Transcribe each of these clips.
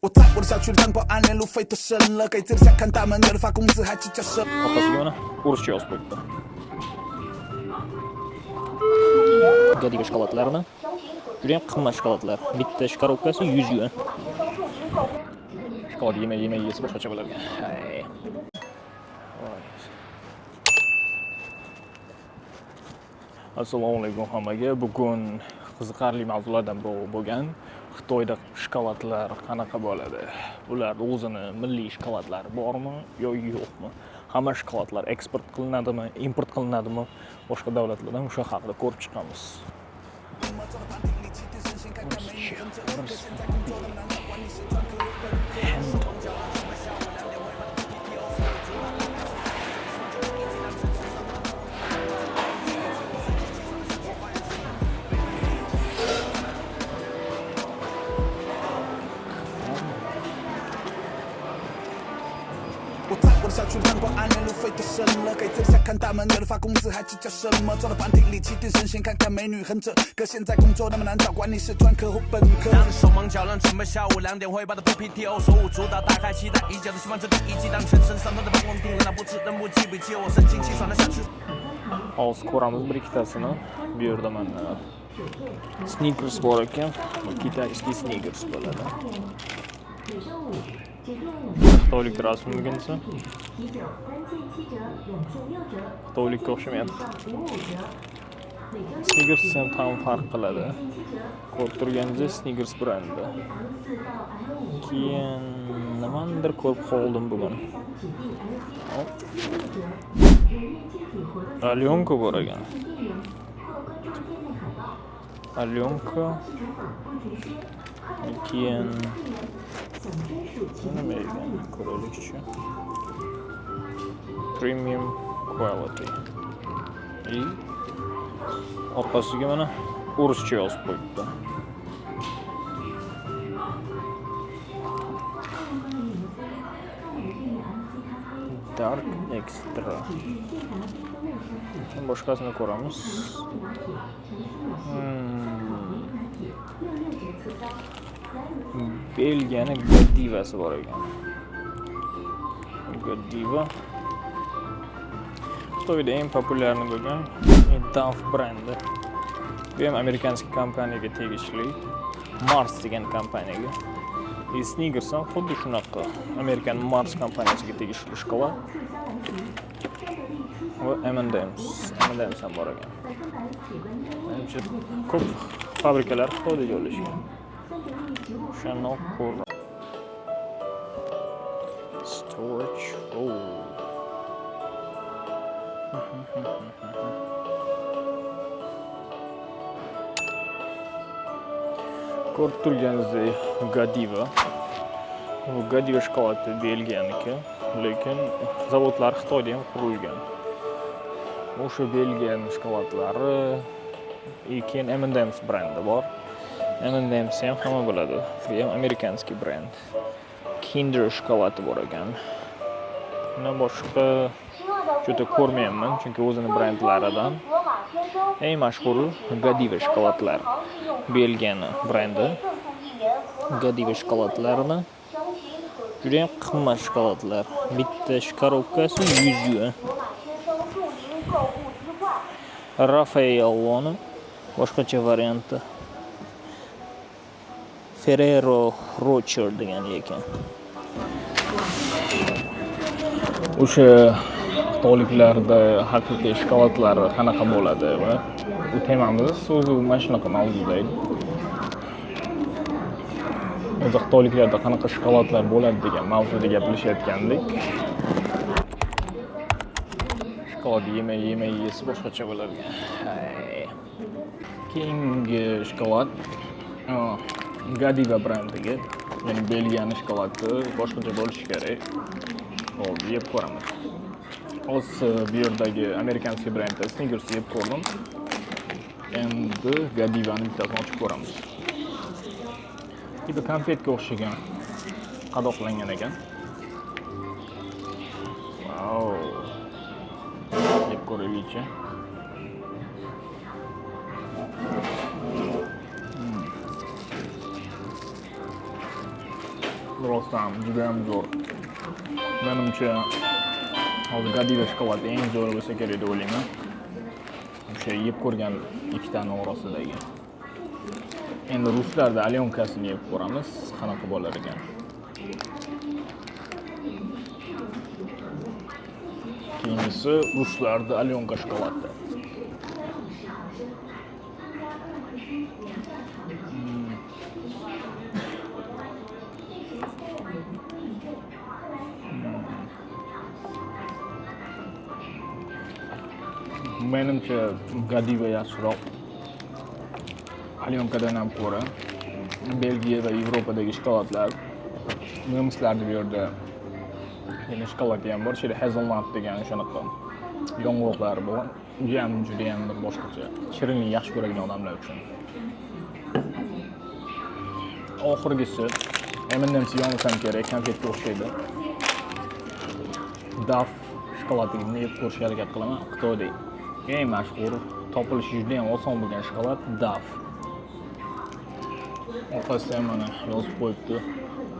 我在我的小区里当保安，连路费都省了，给自己下看大门，有的发工资还计较什么。 Orqasiga mana ruscha yozib qo'yibdi. Godiva shokoladlarini. Juda ham qimmat shokoladlar. Bitta shkorobkasi 100 yuan. Shokolad yemay yesa boshqacha bo'lar ekan. Assalomu alaykum hammaga. Bugun qiziqarli mavzulardan biri bo'lgan Xitoyda shokoladlar qanaqa bo'ladi? Ular o'zini milliy shokoladlari bormi yoki yo'qmi? Hamma shokoladlar eksport qilinadimi, import qilinadimi? Boshqa davlatlardan o'sha haqida ko'rib chiqamiz.我的小区里当保安，连路费都省了，给自己下看大门，有的发工资还计较什么？坐到班厅里气定神闲，看看美女很整。可现在工作那么难找，管你是专科或本科。当手忙脚乱，准备下午2点汇报的 PPTO， 手舞足蹈，大概期待已久的希望这第一季当全身上头的办公厅，那布置任务记笔记，我神清气爽的下去。Hozir ko'ramiz bir ikkitasini. Bu yerda mana sneakers bor ekan. Kitayskiy sneakers bo'ladi. Xitoylik rasmi bo'lgansa Xitoylikka o'xshamayapti. Sneakers ham tam farq qiladi. Ko'rib turganingizdek Sneakers brendi. Keyin nimadir ko'rib qoldim bugun. Alyonka bor ekan. Alyonka. Keyin nima ekan? Ko'raylikchi. Premium quality. Orqasiga mana ruscha yozib qo'yibdi. Dark Extra. Boshqasini ko'ramiz. Belgiyaning Godivasi bor ekan. Godiva. Xitoyda eng populyar bo'lgan Dove brendi. Bu ham amerikanskiy kompaniyaga tegishli. Mars degan kompaniyaga. Sneakers ham xuddi shunaqa. Amerikan Mars kompaniyasiga tegishli shokolad. Va M&M's ham bor ekan. Ancha ko'p fabrikalar Xitoyda joylashgan. O'shani ko'rdim. Storage. Ko'rib turganingizdek Godiva. Bu Godiva shokoladi Belgiyaniki, lekin zavodlar Xitoyda ham qurilgan. O'sha Belgiyaning shokoladlari, keyin M&M's brendi bor. M&M's ham hamma biladi. Bu ham amerikanskiy brend. Kinder shokoladi bor ekan. Bundan boshqa juda ko'rmayapman, chunki o'zini brendlaridan eng mashhuri Godiva shokoladlar. Belgiyaning brendi. Godiva shokoladlarini juda ham qimmat shokoladlar. Bitta shkorobkasi 100 yuan. Raffaello'ni boshqacha varianti. Ferrero Rocher degan ekan. O'sha xitoyliklarda haqiqiy shokoladlar qanaqa bo'ladi va bu temamiz so'zi mana shunaqa mavzuda edi. O'zi xitoyliklarda qanaqa shokoladlar bo'ladi degan mavzuda gaplashayotgandik. Shokolad yemay yesa boshqacha bo'lar ekan. Keyingi shokolad Godiva brendiga, ya'ni Belgiyaning shokoladi boshqacha bo'lishi kerak. Hop, yeb ko'ramiz. Hozir bu yerdagi amerikanskiy brendda Sneakers yeb ko'rdim. Endi Godivaning bittasini ochib ko'ramiz. Bu konfetga o'xshagan qadoqlangan ekan. Wow. Yeb ko'raylikchi. rostdan juda ham zo'r. Menimcha hozir Godiva shokoladi eng zo'r bo'lsa kerak deb o'ylayman. O'sha yeb ko'rgan ikkitani orasidagi. Endi ruslarda alyonkasini yeb ko'ramiz, qanaqa bo'lar ekan. Keyingisi ruslarda alyonka shokoladi. Menimcha Godiva yaxshiroq. Alyonkadan ham ko'ra Belgiya va Yevropadagi shokoladlar, nemislarda bu yerda yana shokolad ham bor, ichida hazelnut degan shunaqa yong'oqlar bor. Juda ham bir boshqacha. Shirinlik yaxshi ko'radigan odamlar uchun. Oxirgisi M&M's yonmasam kerak, konfetga o'xshaydi. Daf shokoladini yeb ko'rishga harakat qilaman. Xitoyda eng mashhur, topilishi juda ham oson bo'lgan shokolad Daf. Orqasidan mana yozib qo'yibdi.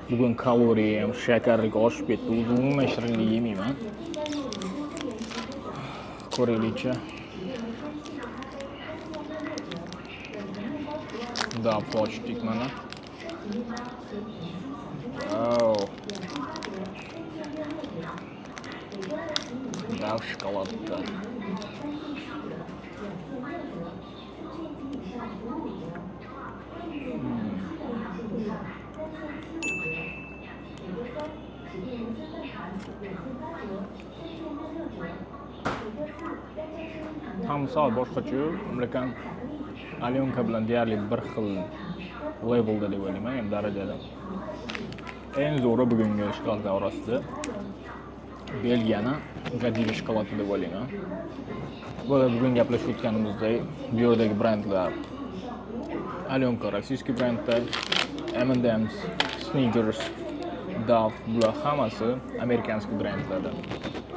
Bugun kaloriya ham, shakarligi oshib ketdi. O'zim umuman shirinlik yemayman. Ko'raylikchi. Daf ochdik mana. Wow. Daf shokoladda. Hamsal boshqacha, lekin alyonka bilan deyarli bir xil levelda deb o'ylayman, ham darajada. Eng zo'ri bugungi shokoladlar orasida Belgiyani Godiva shokoladi deb o'ylayman. Bugun gaplashib o'tganimizdek, bu yerdagi brendlar alyonka rossiyskiy brendlar, M&M's, Snickers, Daf, bular hammasi amerikanskiy brendlardan.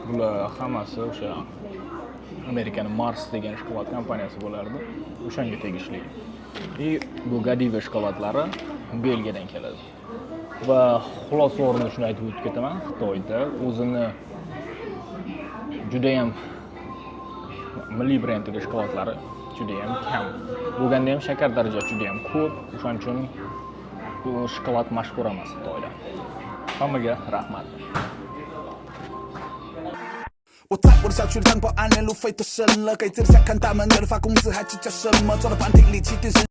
Bular hammasi o'sha Amerikaning Mars degan shokolad kompaniyasi bo'lardi. O'shanga tegishli. Bu Godiva shokoladlari Belgiyadan keladi. Va xulosa o'rnida shuni aytib o'tib ketaman, Xitoyda o'zini juda ham milliy brenddagi shokoladlari juda ham kam. Bo'lganda ham shakar darajasi juda ham ko'p. O'shaning uchun bu shokolad mashhur emas Xitoyda. Hammaga rahmat. 我在我的小区里当保安，连路费都升了，给自己家看大门，有人发工资还计较什么？坐到班厅里气定神